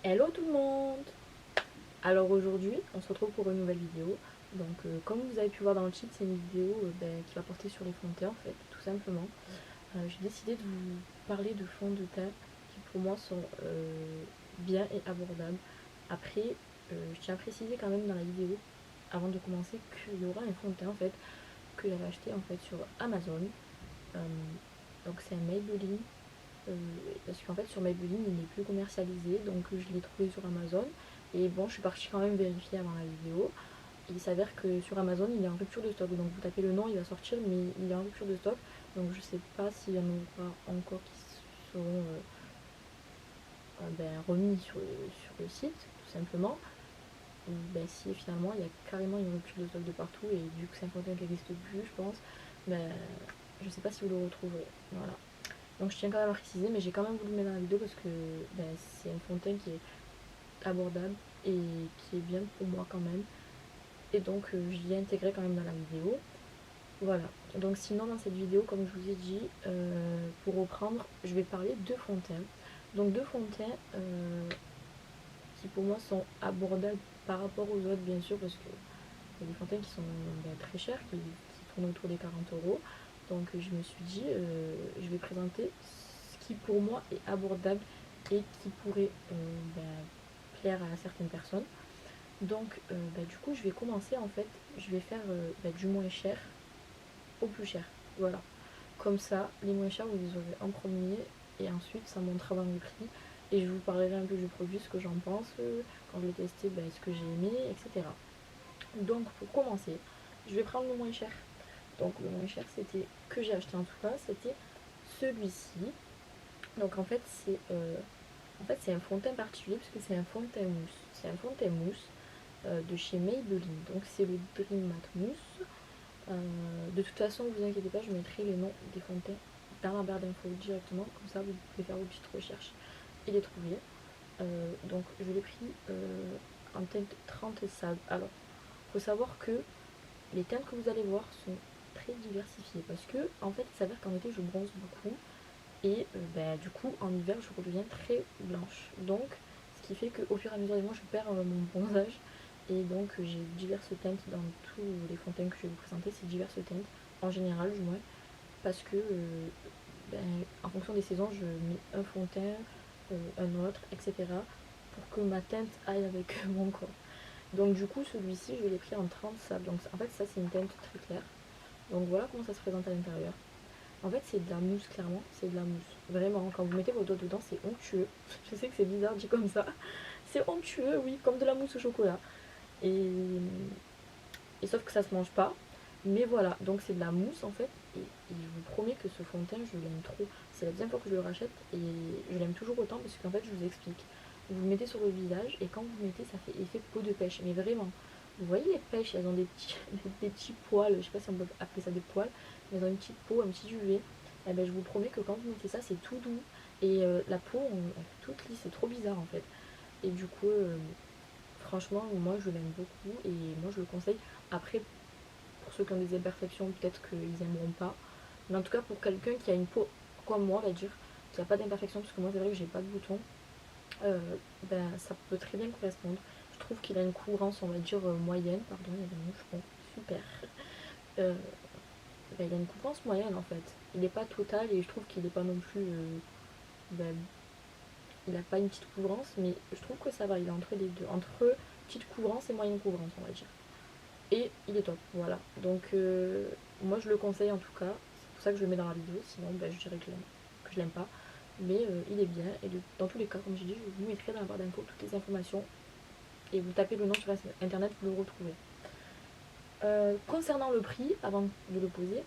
Hello tout le monde. Alors aujourd'hui on se retrouve pour une nouvelle vidéo. Donc comme vous avez pu voir dans le titre, c'est une vidéo qui va porter sur les fonds de teint en fait, tout simplement. J'ai décidé de vous parler de fonds de teint qui pour moi sont bien et abordables. Après je tiens à préciser quand même dans la vidéo, avant de commencer, qu'il y aura un fond de teint en fait que j'avais acheté en fait sur Amazon. Euh, donc c'est un Maybelline. Parce qu'en fait sur Maybelline il n'est plus commercialisé, donc je l'ai trouvé sur Amazon. Et bon, je suis partie quand même vérifier avant la vidéo. Il s'avère que sur Amazon il est en rupture de stock, donc vous tapez le nom, il va sortir, mais il est en rupture de stock. Donc je sais pas s'il y en aura encore qui seront remis sur le site, tout simplement. Ou si finalement il y a carrément une rupture de stock de partout, et vu que c'est un conteneur qui n'existe plus, je pense, ben, je sais pas si vous le retrouverez. Voilà. Donc je tiens quand même à préciser, mais j'ai quand même voulu le mettre dans la vidéo parce que c'est un fond de teint qui est abordable et qui est bien pour moi quand même. Et donc je l'ai intégré quand même dans la vidéo. Voilà. Donc sinon dans cette vidéo, comme je vous ai dit, pour reprendre, je vais parler de fonds de teint. Donc deux fonds de teint qui pour moi sont abordables par rapport aux autres bien sûr, parce que il y a des fonds de teint qui sont très chers, qui tournent autour des 40 euros. Donc je me suis dit, je vais présenter ce qui pour moi est abordable et qui pourrait plaire à certaines personnes. Donc du coup je vais commencer en fait, je vais faire du moins cher au plus cher. Voilà. Comme ça, les moins chers vous les aurez en premier et ensuite ça montera dans les prix. Et je vous parlerai un peu du produit, ce que j'en pense, quand je l'ai testé, ce que j'ai aimé, etc. Donc pour commencer, je vais prendre le moins cher. Donc le moins cher c'était que j'ai acheté en tout cas, c'était celui-ci. Donc en fait c'est un fond de teint particulier parce que c'est un fond de teint mousse. C'est un fond de teint mousse de chez Maybelline. Donc c'est le Dream Matte Mousse. De toute façon, vous inquiétez pas, je mettrai les noms des fonds de teint dans la barre d'infos directement. Comme ça, vous pouvez faire vos petites recherches et les trouver. Donc je l'ai pris en teinte 30 sable. Alors, il faut savoir que les teintes que vous allez voir sont très diversifiées parce que en fait il s'avère qu'en été je bronze beaucoup et du coup en hiver je redeviens très blanche, donc ce qui fait qu'au fur et à mesure des mois je perds mon bronzage. Et donc j'ai diverses teintes dans tous les fonds de teint que je vais vous présenter, c'est diverses teintes en général du moins, parce que en fonction des saisons je mets un fond de teint, un autre, etc., pour que ma teinte aille avec mon corps. Donc du coup celui-ci je l'ai pris en 30 sable. Donc en fait ça c'est une teinte très claire. Donc voilà comment ça se présente à l'intérieur. En fait c'est de la mousse, clairement, c'est de la mousse. Vraiment, quand vous mettez vos doigts dedans c'est onctueux. Je sais que c'est bizarre dit comme ça. C'est onctueux, oui, comme de la mousse au chocolat. Et, et sauf que ça se mange pas. Mais voilà, donc c'est de la mousse en fait. Et je vous promets que ce fond de teint je l'aime trop. C'est la deuxième fois que je le rachète et je l'aime toujours autant parce qu'en fait je vous explique. Vous le mettez sur le visage et quand vous le mettez ça fait effet peau de pêche. Mais vraiment, vous voyez les pêches, elles ont des petits, des petits poils, je sais pas si on peut appeler ça des poils, mais elles ont une petite peau, un petit duvet. Et ben je vous promets que quand vous mettez ça c'est tout doux. Et la peau elle fait toute lisse, c'est trop bizarre en fait. Et du coup, franchement, moi je l'aime beaucoup et moi je le conseille. Après, pour ceux qui ont des imperfections, peut-être qu'ils aimeront pas. Mais en tout cas, pour quelqu'un qui a une peau comme moi, on va dire, qui n'a pas d'imperfection, parce que moi c'est vrai que j'ai pas de boutons, ça peut très bien correspondre. Je trouve qu'il a une couvrance, on va dire, moyenne. Pardon, il y a des mouches, bon, super. Euh, il a une couvrance moyenne en fait. Il n'est pas total et je trouve qu'il n'est pas non plus. Ben, il n'a pas une petite couvrance, mais je trouve que ça va. Il est entre les deux, entre petite couvrance et moyenne couvrance, on va dire. Et il est top, voilà. Donc moi je le conseille en tout cas. C'est pour ça que je le mets dans la vidéo. Sinon, je dirais que je l'aime pas. Mais il est bien. Et dans tous les cas, comme j'ai dit, je vous mettrai dans la barre d'infos toutes les informations. Et vous tapez le nom sur internet, vous le retrouvez. Concernant le prix, avant de le poser,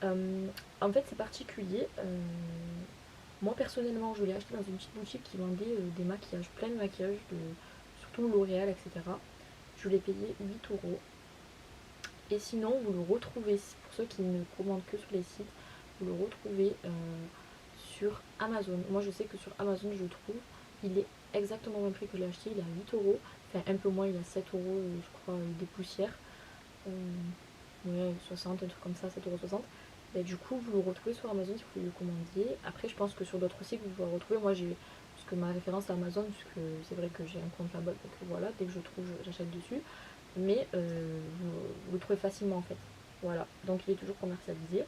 en fait c'est particulier. Moi personnellement je l'ai acheté dans une petite boutique qui vendait des maquillages, plein de maquillages, surtout L'Oréal, etc. Je l'ai payé 8 euros. Et sinon vous le retrouvez, pour ceux qui ne commandent que sur les sites, vous le retrouvez sur Amazon. Moi je sais que sur Amazon je le trouve, il est exactement au même prix que je l'ai acheté, il est à 8 euros. Enfin un peu moins, il est à 7 euros je crois, des poussières. Ouais, 60, un truc comme ça, 7,60 €. Du coup, vous le retrouvez sur Amazon si vous le commandiez. Après, je pense que sur d'autres sites, vous pouvez le retrouver. Moi, j'ai que ma référence c'est Amazon, puisque c'est vrai que j'ai un compte là-bas, donc voilà, dès que je trouve, j'achète dessus. Mais vous le trouvez facilement en fait. Voilà, donc il est toujours commercialisé.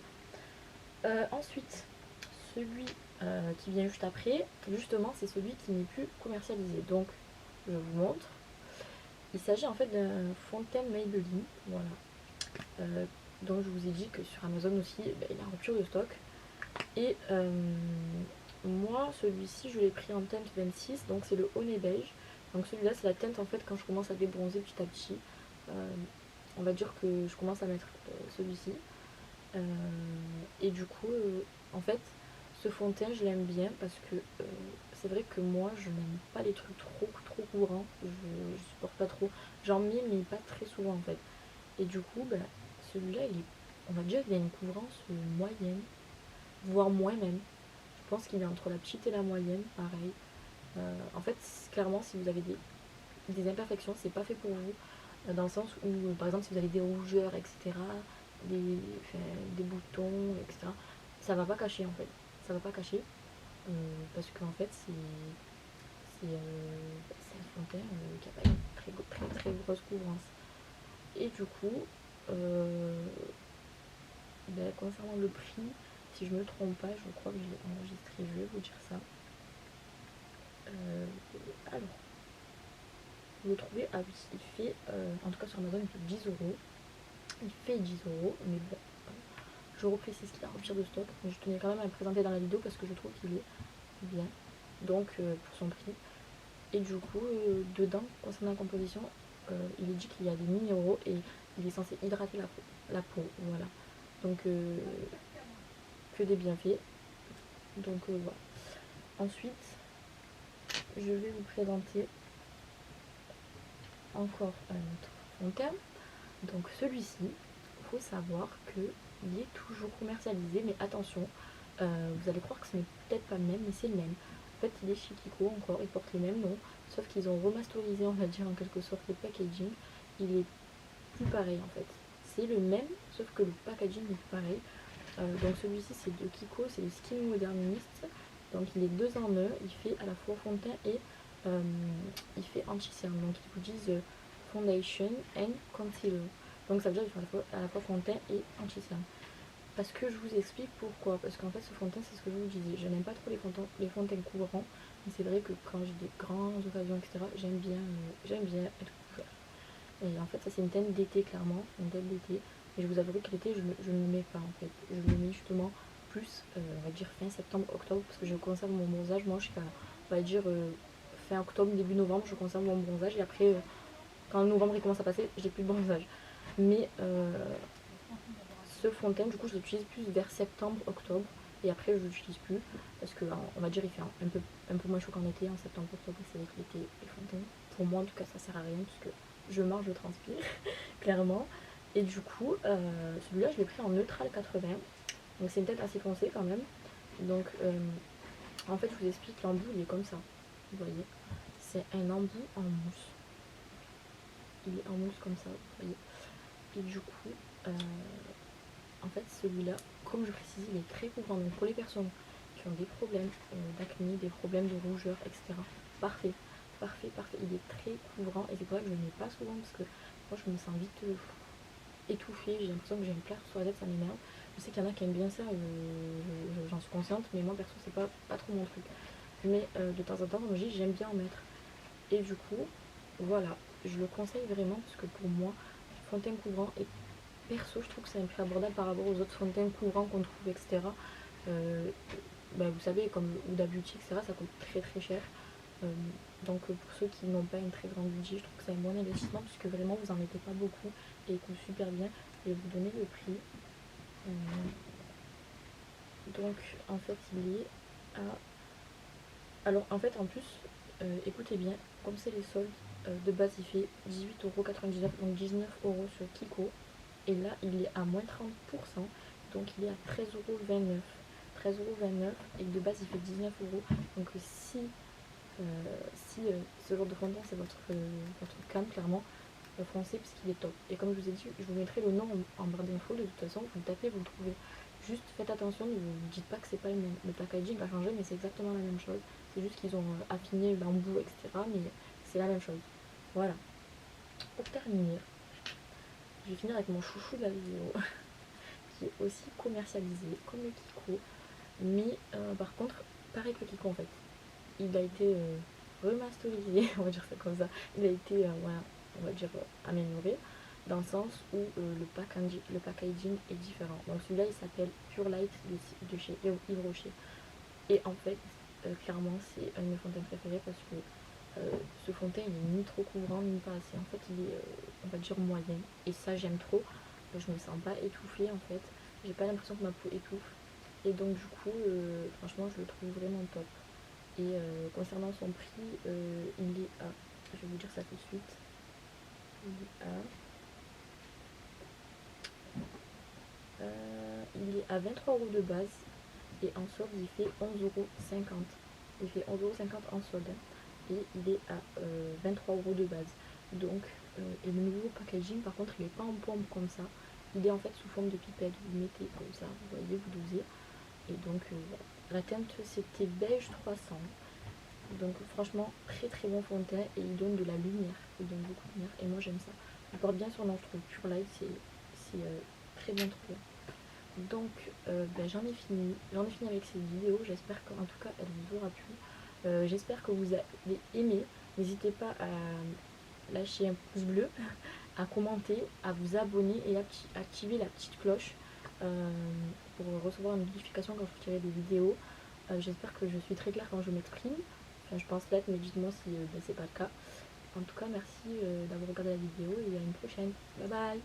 Ensuite, celui qui vient juste après, justement, c'est celui qui n'est plus commercialisé. Donc, je vous montre. Il s'agit en fait d'un Fontaine Maybelline, voilà. Donc je vous ai dit que sur Amazon aussi, il est en rupture de stock. Et moi, celui-ci, je l'ai pris en teinte 26, donc c'est le Honey Beige. Donc celui-là, c'est la teinte en fait quand je commence à débronzer petit à petit. On va dire que je commence à mettre celui-ci. Et du coup, en fait, ce fond de teint, je l'aime bien parce que c'est vrai que moi, je n'aime pas les trucs trop courants. Je supporte pas trop. J'en mets, mais pas très souvent en fait. Et du coup, celui-là, on va dire qu'il a une couvrance moyenne, voire moins même. Je pense qu'il est entre la petite et la moyenne, pareil. En fait, clairement, si vous avez des imperfections, c'est pas fait pour vous. Dans le sens où, par exemple, si vous avez des rougeurs, etc., des boutons, etc., ça va pas cacher en fait. Ça va pas cacher. Parce qu'en fait, c'est un fond de teint qui a pas une très grosse couvrance. Et du coup, concernant le prix, si je me trompe pas, je crois que je l'ai enregistré, je vais vous dire ça. Alors, vous le trouvez, ah oui, il fait, en tout cas sur Amazon, il fait 10 euros. Il fait 10 euros, mais bon, je reprécise qu'il a rupture de stock, mais je tenais quand même à le présenter dans la vidéo parce que je trouve qu'il est bien, donc pour son prix. Et du coup, dedans, concernant la composition, il est dit qu'il y a des minéraux et il est censé hydrater la peau, voilà. Donc, que des bienfaits. Donc, voilà. Ensuite, je vais vous présenter encore un autre fond de teint. Donc, celui-ci, il faut savoir qu'il est toujours commercialisé, mais attention, vous allez croire que ce n'est peut-être pas le même, mais c'est le même. En fait, il est chez Kiko encore, il porte les mêmes noms, sauf qu'ils ont remasterisé, on va dire en quelque sorte, le packaging. Il est plus pareil en fait. C'est le même, sauf que le packaging est plus pareil. Donc celui-ci c'est de Kiko, c'est le Skin Modernist. Donc il est 2 en 1, il fait à la fois fond de teint et il fait anti-cerne. Donc ils vous disent foundation and concealer. Donc ça veut dire qu'ils font à la fois fond de teint et anti-cerne. Parce que je vous explique pourquoi. Parce qu'en fait ce fond de teint, c'est ce que je vous disais, je n'aime pas trop les fonds de teint couvrants. Mais c'est vrai que quand j'ai des grandes occasions, etc., j'aime bien être couvert. Et en fait ça c'est une teinte d'été clairement, une teinte d'été. Et je vous avouerai que l'été je ne le mets pas en fait. Je le mets justement plus, on va dire fin septembre, octobre, parce que je conserve mon bronzage. Moi jusqu'à, on va dire, fin octobre, début novembre, je conserve mon bronzage. Et après, quand novembre il commence à passer, j'ai plus de bronzage. Mais ce fond de teint, du coup, je l'utilise plus vers septembre, octobre. Et après, je l'utilise plus. Parce que, on va dire, il fait un peu moins chaud qu'en été, en septembre, octobre. C'est vrai que l'été, les fonds de teint, pour moi en tout cas, ça sert à rien. Puisque je marche, je transpire, clairement. Et du coup, celui-là, je l'ai pris en neutral 80. Donc c'est une teinte assez foncée quand même. Donc, en fait, je vous explique, l'embout, il est comme ça. Vous voyez, c'est un embout en mousse. Il est en mousse comme ça, vous voyez. Et du coup, en fait, celui-là, comme je précise, il est très couvrant. Donc pour les personnes qui ont des problèmes d'acné, des problèmes de rougeur, etc. Parfait, parfait, parfait. Il est très couvrant et c'est pour ça que je ne le mets pas souvent parce que moi je me sens vite étouffée. J'ai l'impression que j'ai une plaie sur la tête, ça m'énerve. Je sais qu'il y en a qui aiment bien ça, j'en suis consciente, mais moi perso c'est pas trop mon truc. Mais de temps en temps, comme je dis, j'aime bien en mettre. Et du coup, voilà, je le conseille vraiment parce que pour moi, fond de teint couvrant et perso, je trouve que c'est un prix abordable par rapport aux autres fonds de teint couvrants qu'on trouve, etc. Vous savez, comme Huda Beauty, etc., ça coûte très cher. Donc pour ceux qui n'ont pas une très grande budget, je trouve que c'est un bon investissement puisque vraiment vous en mettez pas beaucoup et il coûte super bien. Je vais vous donner le prix. Donc en fait il est à... Alors en fait en plus, écoutez bien, comme c'est les soldes, de base il fait 18,99€, donc 19€ sur Kiko. Et là il est à moins 30%, donc il est à 13,29€. 13,29€ et de base il fait 19€. Donc si ce genre de fond de teint c'est votre cam, clairement, foncez puisqu'il est top. Et comme je vous ai dit, je vous mettrai le nom en barre d'infos. De toute façon, vous le tapez, vous le trouvez. Juste faites attention, ne vous dites pas que c'est pas le même. Le packaging va changer, mais c'est exactement la même chose. C'est juste qu'ils ont affiné l'embout, etc. Mais c'est la même chose. Voilà. Pour terminer, je vais finir avec mon chouchou de la vidéo, qui est aussi commercialisé comme le Kiko. Mais par contre, pareil que le Kiko en fait. Il a été remasterisé, on va dire ça comme ça. Il a été, voilà, on va dire amélioré, dans le sens où le packaging est différent. Donc celui-là il s'appelle Pure Light de chez Yves Rocher. Et en fait, clairement c'est un de mes fond de teint préférés parce que ce fond de teint il est ni trop couvrant ni pas assez. En fait il est, on va dire, moyen. Et ça j'aime trop. Je me sens pas étouffée en fait. J'ai pas l'impression que ma peau étouffe. Et donc du coup, franchement je le trouve vraiment top. Et concernant son prix, il est à, je vais vous dire ça tout de suite, il est à 23 € de base et en solde il fait 11,50 €. Il fait 11,50 € en solde et il est à 23 € de base. Donc, et le nouveau packaging par contre il n'est pas en pompe comme ça, il est en fait sous forme de pipette. Vous mettez comme ça, vous voyez, vous dosez. Et donc voilà. La teinte c'était beige 300. Donc franchement très très bon fond de teint et il donne de la lumière, il donne beaucoup de lumière et moi j'aime ça. Il porte bien son nom, je trouve. Pure Light c'est très bien trouvé. Donc j'en ai fini avec cette vidéo. J'espère qu'en tout cas elle vous aura plu. J'espère que vous avez aimé. N'hésitez pas à lâcher un pouce bleu, à commenter, à vous abonner et à activer la petite cloche pour recevoir une notification quand je tirerai des vidéos. J'espère que je suis très claire quand je m'exprime. Enfin, je pense l'être, mais dites-moi si c'est pas le cas. En tout cas, merci d'avoir regardé la vidéo et à une prochaine. Bye bye.